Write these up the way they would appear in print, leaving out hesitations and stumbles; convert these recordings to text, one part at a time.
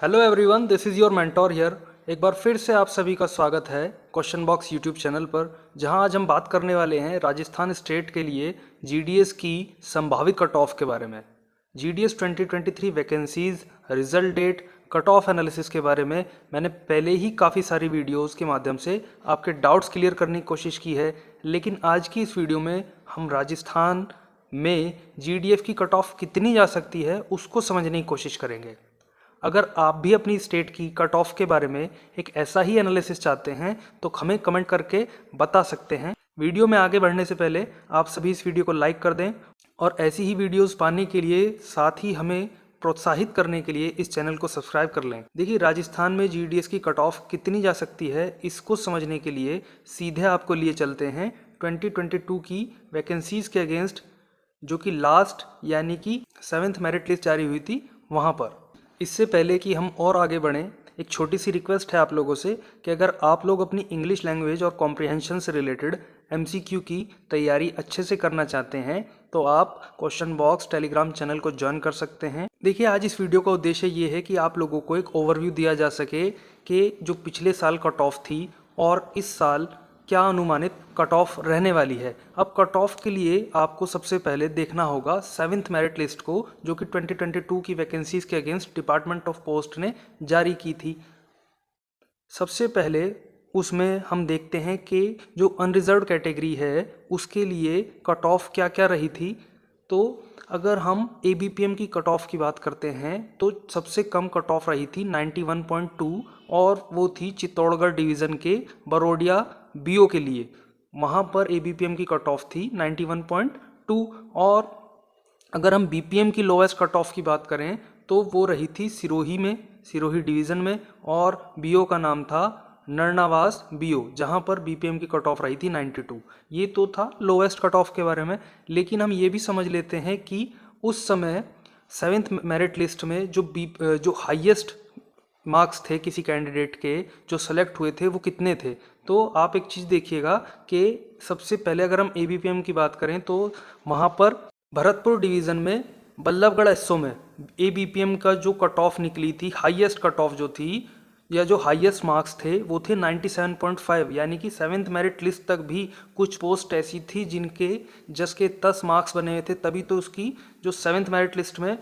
Hello everyone, this is your mentor here. एक बार फिर से आप सभी का स्वागत है क्वेश्चन बॉक्स यूट्यूब चैनल पर, जहां आज हम बात करने वाले हैं राजस्थान स्टेट के लिए जीडीएस की संभावित कट ऑफ के बारे में। GDS 2023 vacancies, result date, cut off analysis के बारे में मैंने पहले ही काफ़ी सारी वीडियोस के माध्यम से आपके डाउट्स क्लियर करने की कोशिश की है, लेकिन आज की इस वीडियो में हम राजस्थान में जीडीएस की कट ऑफ कितनी जा सकती है उसको समझने की कोशिश करेंगे। अगर आप भी अपनी स्टेट की कट ऑफ के बारे में एक ऐसा ही एनालिसिस चाहते हैं तो हमें कमेंट करके बता सकते हैं। वीडियो में आगे बढ़ने से पहले आप सभी इस वीडियो को लाइक कर दें और ऐसी ही वीडियोस पाने के लिए, साथ ही हमें प्रोत्साहित करने के लिए इस चैनल को सब्सक्राइब कर लें। देखिए, राजस्थान में जीडीएस की कट ऑफ कितनी जा सकती है इसको समझने के लिए सीधे आपको लिए चलते हैं 2022 की वैकेंसीज के अगेंस्ट, जो कि लास्ट यानी कि 7th मेरिट लिस्ट जारी हुई थी वहाँ पर। इससे पहले कि हम और आगे बढ़ें, एक छोटी सी रिक्वेस्ट है आप लोगों से कि अगर आप लोग अपनी इंग्लिश लैंग्वेज और कॉम्प्रिहेंशन से रिलेटेड एमसीक्यू की तैयारी अच्छे से करना चाहते हैं तो आप क्वेश्चन बॉक्स टेलीग्राम चैनल को ज्वाइन कर सकते हैं। देखिए, आज इस वीडियो का उद्देश्य ये है कि आप लोगों को एक ओवरव्यू दिया जा सके कि जो पिछले साल कट ऑफ थी और इस साल क्या अनुमानित कट ऑफ रहने वाली है। अब कट ऑफ के लिए आपको सबसे पहले देखना होगा 7th मेरिट लिस्ट को, जो कि 2022 की वैकेंसीज के अगेंस्ट डिपार्टमेंट ऑफ पोस्ट ने जारी की थी। सबसे पहले उसमें हम देखते हैं कि जो अनरिजर्व कैटेगरी है उसके लिए कट ऑफ क्या क्या रही थी। तो अगर हम एबीपीएम की कट ऑफ की बात करते हैं तो सबसे कम कट ऑफ रही थी 91.2 और वो थी चित्तौड़गढ़ डिवीज़न के बरोडिया बीओ के लिए। वहाँ पर एबीपीएम की कट ऑफ थी 91.2। और अगर हम बीपीएम की लोएस्ट कट ऑफ की बात करें तो वो रही थी सिरोही डिवीज़न में, और बीओ का नाम था नरनावास बीओ, जहाँ पर बीपीएम की कट ऑफ रही थी 92। ये तो था लोएस्ट कट ऑफ के बारे में, लेकिन हम ये भी समझ लेते हैं कि उस समय 7th मेरिट लिस्ट में जो हाईएस्ट मार्क्स थे किसी कैंडिडेट के जो सेलेक्ट हुए थे वो कितने थे। तो आप एक चीज़ देखिएगा कि सबसे पहले अगर हम एबीपीएम की बात करें तो वहाँ पर भरतपुर डिवीज़न में बल्लभगढ़ एसओ में एबीपीएम का जो कट ऑफ निकली थी, हाईएस्ट कट ऑफ जो थी या जो हाईएस्ट मार्क्स थे वो थे 97.5, यानी कि 7th मेरिट लिस्ट तक भी कुछ पोस्ट ऐसी थी जिनके जस्ट के 10 मार्क्स बने हुए थे, तभी तो उसकी जो 7th मेरिट लिस्ट में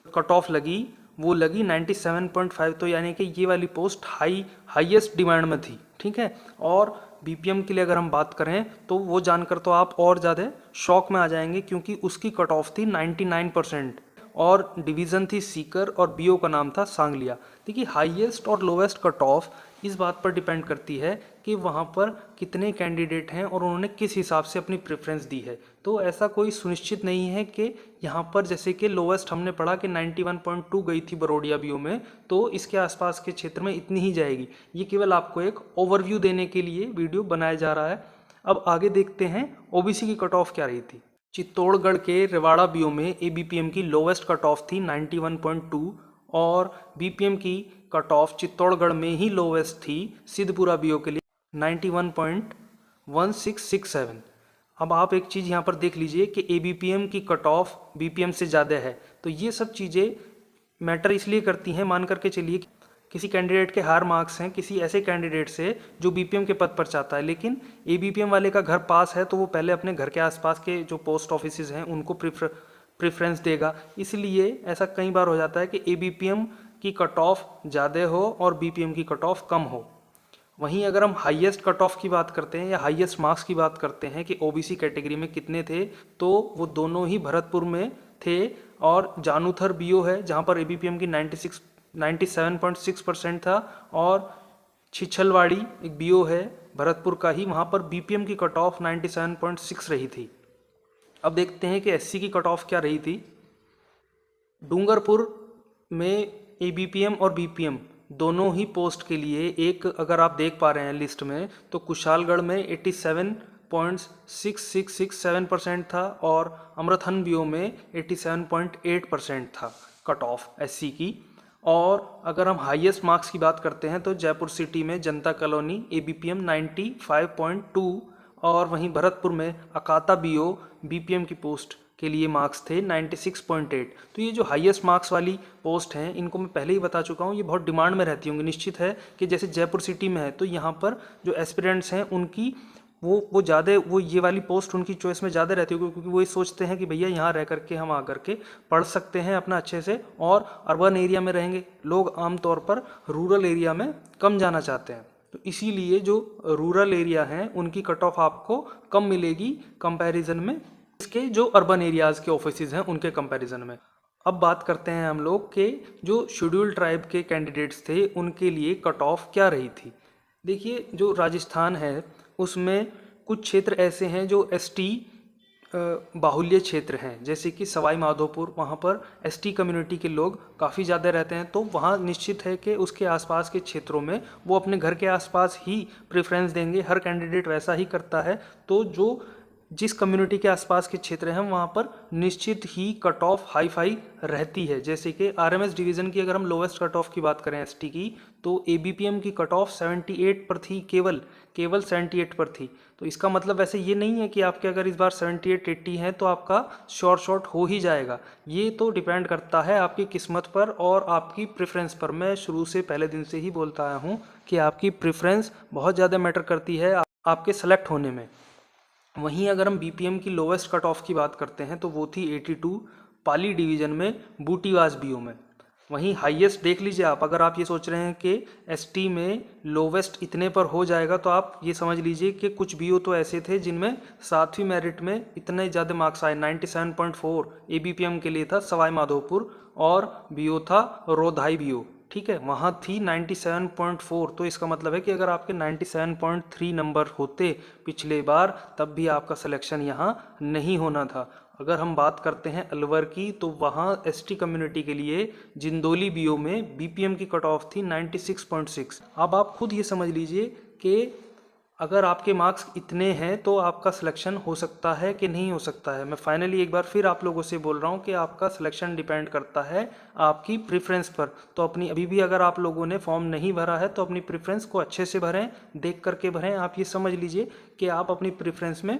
कट ऑफ लगी वो लगी 97.5। तो यानी कि ये वाली पोस्ट हाईएस्ट डिमांड में थी, ठीक है। और बीपीएम के लिए अगर हम बात करें तो वो जानकर तो आप और ज़्यादा शॉक में आ जाएंगे, क्योंकि उसकी कट ऑफ थी 99% और डिवीज़न थी सीकर और बीओ का नाम था सांगलिया। देखिए, हाईएस्ट और लोवेस्ट कट ऑफ इस बात पर डिपेंड करती है कि वहाँ पर कितने कैंडिडेट हैं और उन्होंने किस हिसाब से अपनी प्रेफरेंस दी है। तो ऐसा कोई सुनिश्चित नहीं है कि यहाँ पर जैसे कि लोवेस्ट हमने पढ़ा कि 91.2 गई थी बरोडिया बीओ में, तो इसके आसपास के क्षेत्र में इतनी ही जाएगी। ये केवल आपको एक ओवरव्यू देने के लिए वीडियो बनाया जा रहा है। अब आगे देखते हैं ओबीसी की कट ऑफ क्या रही थी। चित्तौड़गढ़ के रेवाड़ा बीओ में एबीपीएम की लोवेस्ट कट ऑफ थी 91.2 और बीपीएम की कट ऑफ चित्तौड़गढ़ में ही लोवेस्ट थी सिद्धपुरा बीओ के लिए 91.1667। अब आप एक चीज़ यहाँ पर देख लीजिए कि एबीपीएम की कट ऑफ बीपीएम से ज़्यादा है, तो ये सब चीज़ें मैटर इसलिए करती हैं। मान करके चलिए किसी कैंडिडेट के हार मार्क्स हैं किसी ऐसे कैंडिडेट से जो बीपीएम के पद पर चाहता है, लेकिन एबीपीएम वाले का घर पास है तो वो पहले अपने घर के आसपास के जो पोस्ट ऑफिसेज हैं उनको प्रेफरेंस देगा। इसलिए ऐसा कई बार हो जाता है कि एबीपीएम की कट ऑफ ज़्यादा हो और बीपीएम की कट ऑफ कम हो। वहीं अगर हम हाईएस्ट कट ऑफ की बात करते हैं या हाईएस्ट मार्क्स की बात करते हैं कि ओबीसी कैटेगरी में कितने थे, तो वो दोनों ही भरतपुर में थे और जानूथर बीओ है जहाँ पर एबीपीएम की 97.6% था, और छिछलवाड़ी एक बीओ है भरतपुर का ही, वहाँ पर बीपीएम की कट ऑफ 97.6 रही थी। अब देखते हैं कि एससी की कट ऑफ क्या रही थी। डूंगरपुर में एबीपीएम और बीपीएम दोनों ही पोस्ट के लिए एक, अगर आप देख पा रहे हैं लिस्ट में, तो कुशालगढ़ में 87.6667% था और अमृतहन बीओ में 87.8% था कट ऑफ एससी की। और अगर हम हाईएस्ट मार्क्स की बात करते हैं तो जयपुर सिटी में जनता कॉलोनी एबीपीएम 95.2 और वहीं भरतपुर में अकाता बीओ बीपीएम की पोस्ट के लिए मार्क्स थे 96.8। तो ये जो हाईएस्ट मार्क्स वाली पोस्ट हैं इनको मैं पहले ही बता चुका हूँ, ये बहुत डिमांड में रहती होंगी। निश्चित है कि जैसे जयपुर सिटी में है तो यहाँ पर जो एस्पिरेंट्स हैं उनकी वो ज़्यादा वो ये वाली पोस्ट उनकी चॉइस में ज़्यादा रहती है, क्योंकि वो ये सोचते हैं कि भैया यहाँ रह करके हम आकर के पढ़ सकते हैं अपना अच्छे से, और अर्बन एरिया में रहेंगे। लोग आमतौर पर रूरल एरिया में कम जाना चाहते हैं, तो इसीलिए जो रूरल एरिया हैं उनकी कट ऑफ आपको कम मिलेगी कंपैरिजन में इसके जो अर्बन एरियाज़ के ऑफिसेज हैं उनके कंपैरिजन में। अब बात करते हैं हम लोग के जो शेड्यूल्ड ट्राइब के कैंडिडेट्स थे उनके लिए कट ऑफ क्या रही थी। देखिए, जो राजस्थान है उसमें कुछ क्षेत्र ऐसे हैं जो एसटी बाहुल्य क्षेत्र हैं, जैसे कि सवाई माधोपुर, वहाँ पर एसटी कम्युनिटी के लोग काफ़ी ज़्यादा रहते हैं। तो वहाँ निश्चित है कि उसके आसपास के क्षेत्रों में वो अपने घर के आसपास ही प्रेफरेंस देंगे, हर कैंडिडेट वैसा ही करता है। तो जो जिस कम्युनिटी के आसपास के क्षेत्र हैं वहाँ पर निश्चित ही कट ऑफ हाई फाई रहती है। जैसे कि आरएमएस डिवीज़न की अगर हम लोवेस्ट कट ऑफ की बात करें एसटी की, तो एबीपीएम की कट ऑफ 78 पर थी, केवल 78 पर थी। तो इसका मतलब वैसे ये नहीं है कि आपके अगर इस बार 78-80 हैं तो आपका शॉर्ट हो ही जाएगा। ये तो डिपेंड करता है आपकी किस्मत पर और आपकी प्रेफरेंस पर। मैं शुरू से पहले दिन से ही बोलता आया हूँ कि आपकी प्रेफरेंस बहुत ज़्यादा मैटर करती है आपके सेलेक्ट होने में। वहीं अगर हम बीपीएम की लोवेस्ट कट ऑफ की बात करते हैं तो वो थी 82 पाली डिवीज़न में बूटीवास बीओ में। वहीं हाईएस्ट देख लीजिए आप, अगर आप ये सोच रहे हैं कि एसटी में लोवेस्ट इतने पर हो जाएगा तो आप ये समझ लीजिए कि कुछ बीओ तो ऐसे थे जिनमें 7वीं मेरिट में इतने ज़्यादा मार्क्स आए। 97.4 एबीपीएम के लिए था सवाई माधोपुर, और बीओ था रोधाई बीओ, ठीक है, वहाँ थी 97.4। तो इसका मतलब है कि अगर आपके 97.3 नंबर होते पिछले बार तब भी आपका सिलेक्शन यहाँ नहीं होना था। अगर हम बात करते हैं अलवर की, तो वहाँ एसटी कम्युनिटी के लिए जिंदोली बीओ में बीपीएम की कट ऑफ थी 96.6। अब आप खुद ये समझ लीजिए कि अगर आपके मार्क्स इतने हैं तो आपका सिलेक्शन हो सकता है कि नहीं हो सकता है। मैं फाइनली एक बार फिर आप लोगों से बोल रहा हूँ कि आपका सिलेक्शन डिपेंड करता है आपकी प्रेफरेंस पर। तो अपनी अभी भी अगर आप लोगों ने फॉर्म नहीं भरा है तो अपनी प्रेफरेंस को अच्छे से भरें, देख करके भरें। आप ये समझ लीजिए कि आप अपनी प्रेफरेंस में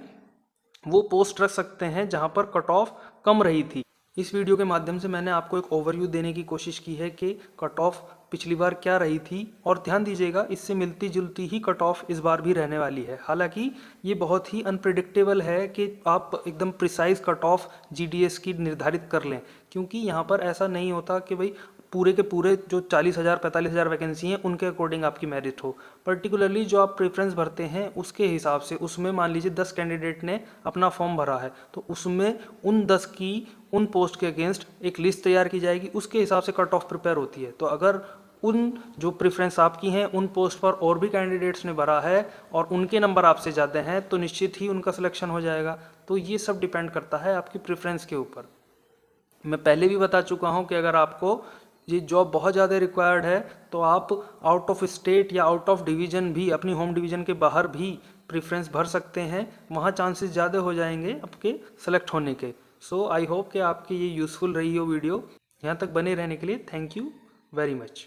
वो पोस्ट रख सकते हैं जहाँ पर कट ऑफ कम रही थी। इस वीडियो के माध्यम से मैंने आपको एक ओवरव्यू देने की कोशिश की है कि कट ऑफ पिछली बार क्या रही थी, और ध्यान दीजिएगा इससे मिलती जुलती ही कट ऑफ इस बार भी रहने वाली है। हालांकि ये बहुत ही अनप्रिडिक्टेबल है कि आप एकदम प्रिसाइज कट ऑफ जीडीएस की निर्धारित कर लें, क्योंकि यहाँ पर ऐसा नहीं होता कि भाई पूरे के पूरे जो 40,000 45,000 वैकेंसी हैं उनके अकॉर्डिंग आपकी मेरिट हो। पर्टिकुलरली जो आप प्रेफरेंस भरते हैं उसके हिसाब से, उसमें मान लीजिए 10 कैंडिडेट ने अपना फॉर्म भरा है तो उसमें उन 10 की उन पोस्ट के अगेंस्ट एक लिस्ट तैयार की जाएगी, उसके हिसाब से कट ऑफ प्रिपेयर होती है। तो अगर उन जो प्रेफरेंस आपकी हैं उन पोस्ट पर और भी कैंडिडेट्स ने भरा है और उनके नंबर आपसे ज़्यादा हैं तो निश्चित ही उनका सिलेक्शन हो जाएगा। तो ये सब डिपेंड करता है आपकी प्रेफरेंस के ऊपर। मैं पहले भी बता चुका हूँ कि अगर आपको ये जॉब बहुत ज़्यादा रिक्वायर्ड है तो आप आउट ऑफ स्टेट या आउट ऑफ डिवीज़न भी, अपनी होम डिवीज़न के बाहर भी प्रेफरेंस भर सकते हैं, वहाँ चांसेस ज़्यादा हो जाएंगे आपके सेलेक्ट होने के। सो आई होप कि आपकी ये यूज़फुल रही हो वीडियो। यहाँ तक बने रहने के लिए थैंक यू वेरी मच।